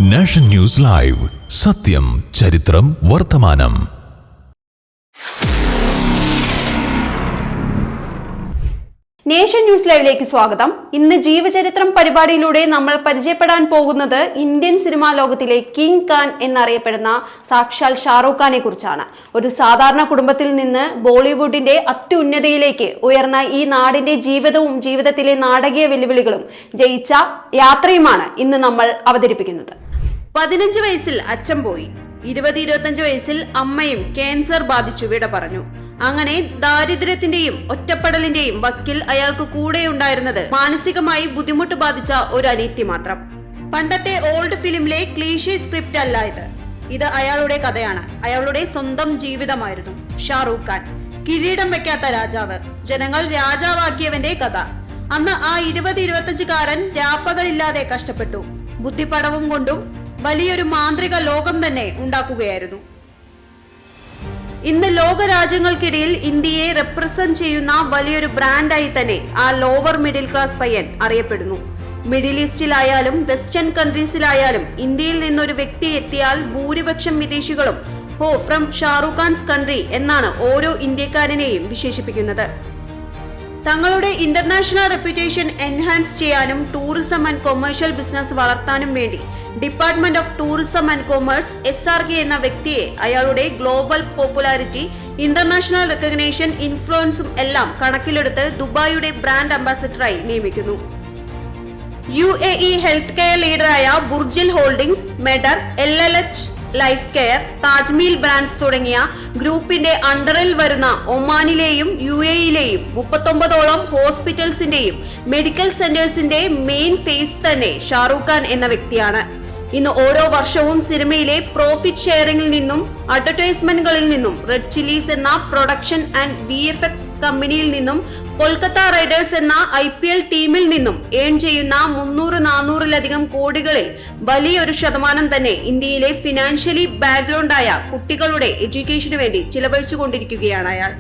Nation news live, സത്യം, ചരിത്രം, വർത്തമാനം. നേഷൻ ന്യൂസ് ലൈവിലേക്ക് സ്വാഗതം. ഇന്ന് ജീവചരിത്രം പരിപാടിയിലൂടെ നമ്മൾ പരിചയപ്പെടാൻ പോകുന്നത് ഇന്ത്യൻ സിനിമാ ലോകത്തിലെ കിങ് ഖാൻ എന്നറിയപ്പെടുന്ന സാക്ഷാൽ ഷാറൂഖ് ഖാനെ കുറിച്ചാണ്. ഒരു സാധാരണ കുടുംബത്തിൽ നിന്ന് ബോളിവുഡിന്റെ അത്യുന്നതിയിലേക്ക് ഉയർന്ന ഈ നാടിന്റെ ജീവിതവും ജീവിതത്തിലെ നാടകീയ വെല്ലുവിളികളും ജയിച്ച യാത്രയുമാണ് ഇന്ന് നമ്മൾ അവതരിപ്പിക്കുന്നത്. 15 വയസ്സിൽ അച്ഛൻ പോയി. 20-25 വയസ്സിൽ അമ്മയും ക്യാൻസർ ബാധിച്ചു വിട പറഞ്ഞു. അങ്ങനെ ദാരിദ്ര്യത്തിന്റെയും ഒറ്റപ്പെടലിന്റെയും വക്കിൽ അയാൾക്ക് കൂടെ ഉണ്ടായിരുന്നത് മാനസികമായി ബുദ്ധിമുട്ട് ബാധിച്ച ഒരു അനിയത്തി മാത്രം. പണ്ടത്തെ ഓൾഡ് ഫിലിമിലെ ക്ലീഷേ സ്ക്രിപ്റ്റ് അല്ല ഇത് അയാളുടെ കഥയാണ്. അയാളുടെ സ്വന്തം ജീവിതമായിരുന്നു. ഷാറൂഖ് ഖാൻ, കിരീടം വെക്കാത്ത രാജാവ്, ജനങ്ങൾ രാജാവാക്കിയവന്റെ കഥ. അന്ന് ആ 20-25കാരൻ രാപ്പകലില്ലാതെ കഷ്ടപ്പെട്ടു. ബുദ്ധിപടവും കൊണ്ടും വലിയൊരു മാന്ത്രിക ലോകം തന്നെ ഉണ്ടാക്കുകയായിരുന്നു. ഇന്ന് ലോക രാജ്യങ്ങൾക്കിടയിൽ ഇന്ത്യയെ റെപ്രസെന്റ് ചെയ്യുന്ന വലിയൊരു ബ്രാൻഡായി തന്നെ ആ ലോവർ മിഡിൽ ക്ലാസ് പയ്യൻ അറിയപ്പെടുന്നു. മിഡിൽ ഈസ്റ്റിലായാലും വെസ്റ്റേൺ കൺട്രീസിലായാലും ഇന്ത്യയിൽ നിന്നൊരു വ്യക്തി എത്തിയാൽ ഭൂരിപക്ഷം വിദേശികളും ഹോ ഫ്രം ഷാറൂഖ് ഖാൻസ് കൺട്രി എന്നാണ് ഓരോ ഇന്ത്യക്കാരനെയും വിശേഷിപ്പിക്കുന്നത്. തങ്ങളുടെ ഇന്റർനാഷണൽ റെപ്യൂട്ടേഷൻ എൻഹാൻസ് ചെയ്യാനും ടൂറിസം ആൻഡ് കൊമേഴ്ഷ്യൽ ബിസിനസ് വളർത്താനും വേണ്ടി department of tourism and commerce SRK എന്ന വ്യക്തിയെ അയാളുടെ ഗ്ലോബൽ പോപ്പുലാരിറ്റി, ഇന്റർനാഷണൽ റെക്കഗ്നേഷൻ, ഇൻഫ്ലുവൻസും എല്ലാം കണക്കിലെടുത്ത് ദുബായിയുടെ ബ്രാൻഡ് അംബാസഡറായി നിയമിക്കുന്നു. UAE ഹെൽത്ത് കെയർ ലീഡറായ Burjeel holdings, Medeor, LLH life care, Tajmeel brands തുടങ്ങിയ ഗ്രൂപ്പിന്റെ അണ്ടറിൽ വരുന്ന ഒമാനിലെയും UAEയിലെയും 39ഓളം ഹോസ്പിറ്റൽസിന്റെയും മെഡിക്കൽ സെന്റേഴ്സിന്റെ മെയിൻ ഫേസ് തന്നെ ഷാറൂഖ് ഖാൻ എന്ന വ്യക്തിയാണ്. ഇന്ന് ഓരോ വർഷവും സിനിമയിലെ പ്രോഫിറ്റ് ഷെയറിംഗിൽ നിന്നും അഡ്വർടൈസ്മെന്റുകളിൽ നിന്നും റെഡ് ചില്ലീസ് എന്ന പ്രൊഡക്ഷൻ ആൻഡ് VFX കമ്പനിയിൽ നിന്നും കൊൽക്കത്ത റൈഡേഴ്സ് എന്ന IPL ടീമിൽ നിന്നും ഏൺ ചെയ്യുന്ന 300-400ലധികം കോടികളിൽ വലിയൊരു ശതമാനം തന്നെ ഇന്ത്യയിലെ ഫിനാൻഷ്യലി ബാക്ക്ഗ്രൗണ്ടായ കുട്ടികളുടെ എഡ്യൂക്കേഷന് വേണ്ടി ചിലവഴിച്ചുകൊണ്ടിരിക്കുകയാണ് അയാൾ.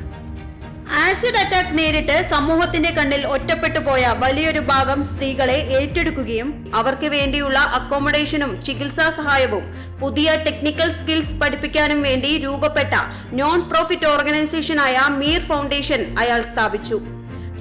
ആസിഡ് അറ്റാക്ക് നേരിട്ട് സമൂഹത്തിന്റെ കണ്ണിൽ ഒറ്റപ്പെട്ടു പോയ വലിയൊരു ഭാഗം സ്ത്രീകളെ ഏറ്റെടുക്കുകയും അവർക്ക് വേണ്ടിയുള്ള അക്കോമഡേഷനും ചികിത്സാ സഹായവും പുതിയ ടെക്നിക്കൽ സ്കിൽസ് പഠിപ്പിക്കാനും വേണ്ടി രൂപപ്പെട്ട നോൺ പ്രോഫിറ്റ് ഓർഗനൈസേഷനായ മീർ ഫൗണ്ടേഷൻ അയാൾ സ്ഥാപിച്ചു.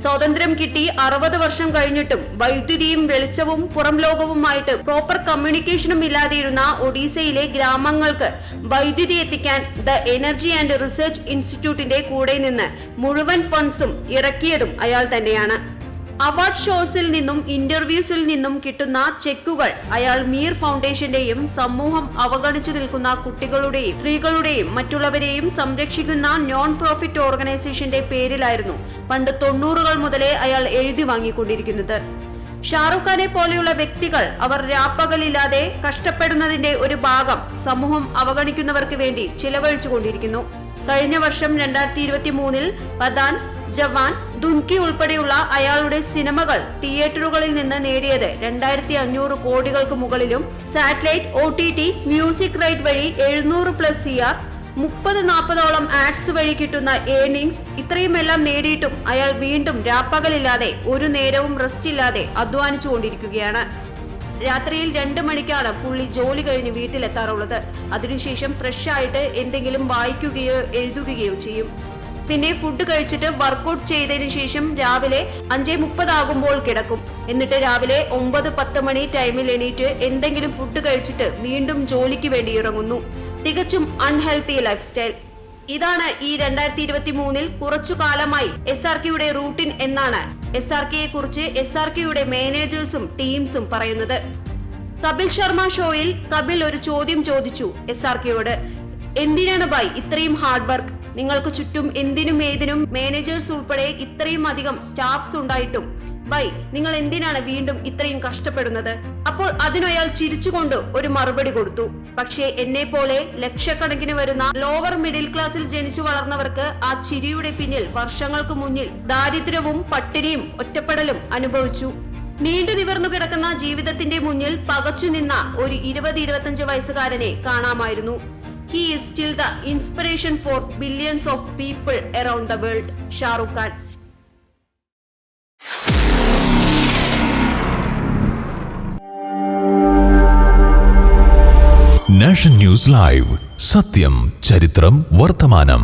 സ്വാതന്ത്ര്യം കിട്ടി 60 വർഷം കഴിഞ്ഞിട്ടും വൈദ്യുതിയും വെളിച്ചവും പുറം ലോകവുമായിട്ട് പ്രോപ്പർ കമ്മ്യൂണിക്കേഷനും ഇല്ലാതെയിരുന്ന ഒഡീസയിലെ ഗ്രാമങ്ങൾക്ക് വൈദ്യുതി എത്തിക്കാൻ ദ എനർജി ആൻഡ് റിസർച്ച് ഇൻസ്റ്റിറ്റ്യൂട്ടിന്റെ കൂടെ നിന്ന് മുഴുവൻ ഫണ്ട്സും ഇറക്കിയതും അയാൾ തന്നെയാണ്. അവാർഡ് ഷോസിൽ നിന്നും ഇന്റർവ്യൂസിൽ നിന്നും കിട്ടുന്ന ചെക്കുകൾ അയാൾ മീർ ഫൗണ്ടേഷന്റെയും സമൂഹം അവഗണിച്ചു നിൽക്കുന്ന കുട്ടികളുടെയും സ്ത്രീകളുടെയും മറ്റുള്ളവരെയും സംരക്ഷിക്കുന്ന നോൺ പ്രോഫിറ്റ് ഓർഗനൈസേഷന്റെ പേരിലായിരുന്നു പണ്ട് 90കൾ മുതലേ അയാൾ എഴുതി വാങ്ങിക്കൊണ്ടിരിക്കുന്നത്. ഷാറൂഖ് ഖാനെ പോലെയുള്ള വ്യക്തികൾ അവർ രാപ്പകലില്ലാതെ കഷ്ടപ്പെടുന്നതിന്റെ ഒരു ഭാഗം സമൂഹം അവഗണിക്കുന്നവർക്ക് വേണ്ടി ചിലവഴിച്ചുകൊണ്ടിരിക്കുന്നു. കഴിഞ്ഞ വർഷം 2023-ൽ പദാൻ, ജവാൻ, ദുൻകി ഉൾപ്പെടെയുള്ള അയാളുടെ സിനിമകൾ തിയേറ്ററുകളിൽ നിന്ന് നേടിയത് 2500 കോടികൾക്ക് മുകളിലും സാറ്റലൈറ്റ്, OTT, മ്യൂസിക് റൈറ്റ് വഴി 700+ CR, 30-40ഓളം ആഡ്സ് വഴി കിട്ടുന്ന ഏർണിങ്സ്, ഇത്രയുമെല്ലാം നേടിയിട്ടും അയാൾ വീണ്ടും രാപ്പകലില്ലാതെ ഒരു നേരവും റെസ്റ്റ് ഇല്ലാതെ അധ്വാനിച്ചു കൊണ്ടിരിക്കുകയാണ്. രാത്രിയിൽ 2 മണിക്കാണ് പുള്ളി ജോലി കഴിഞ്ഞ് വീട്ടിലെത്താറുള്ളത്. അതിനുശേഷം ഫ്രഷ് ആയിട്ട് എന്തെങ്കിലും വായിക്കുകയോ എഴുതുകയോ ചെയ്യും. പിന്നെ ഫുഡ് കഴിച്ചിട്ട് വർക്കൗട്ട് ചെയ്തതിനു ശേഷം രാവിലെ 5:30 ആകുമ്പോൾ കിടക്കും. എന്നിട്ട് രാവിലെ 9-10 മണി ടൈമിൽ എണീറ്റ് എന്തെങ്കിലും ഫുഡ് കഴിച്ചിട്ട് വീണ്ടും ജോലിക്ക് വേണ്ടി ഇറങ്ങുന്നു. തികച്ചും അൺഹെൽത്തി ലൈഫ് സ്റ്റൈൽ. ഇതാണ് ഈ 2023-ൽ കുറച്ചു കാലമായി SRKയുടെ റൂട്ടീൻ എന്നാണ് SRKയെ കുറിച്ച് SRKയുടെ മാനേജേഴ്സും ടീംസും പറയുന്നത്. കപിൽ ശർമ്മ ഷോയിൽ കപിൽ ഒരു ചോദ്യം ചോദിച്ചു SRKയോട്. എന്തിനാണ് ബൈ ഇത്രയും ഹാർഡ് വർക്ക്? നിങ്ങൾക്ക് ചുറ്റും എന്തിനും ഏതിനും മാനേജേഴ്സ് ഉൾപ്പെടെ ഇത്രയും അധികം സ്റ്റാഫ്സ് ഉണ്ടായിട്ടും ബൈ നിങ്ങൾ എന്തിനാണ് വീണ്ടും ഇത്രയും കഷ്ടപ്പെടുന്നത്? അപ്പോൾ അതിനയാൾ ചിരിച്ചുകൊണ്ട് ഒരു മറുപടി കൊടുത്തു. പക്ഷേ എന്നെ പോലെ ലക്ഷക്കണക്കിന് വരുന്ന ലോവർ മിഡിൽ ക്ലാസ്സിൽ ജനിച്ചു വളർന്നവർക്ക് ആ ചിരിയുടെ പിന്നിൽ വർഷങ്ങൾക്ക് മുന്നിൽ ദാരിദ്ര്യവും പട്ടിണിയും ഒറ്റപ്പെടലും അനുഭവിച്ചു. നീണ്ടു നിവർന്നു കിടക്കുന്ന ജീവിതത്തിന്റെ മുന്നിൽ പകച്ചു നിന്ന ഒരു 20-25 വയസ്സുകാരനെ കാണാമായിരുന്നു. He is still the inspiration for billions of people around the world. Shahrukh Khan. Nation news live, സത്യം, ചരിത്രം, വർത്തമാനം.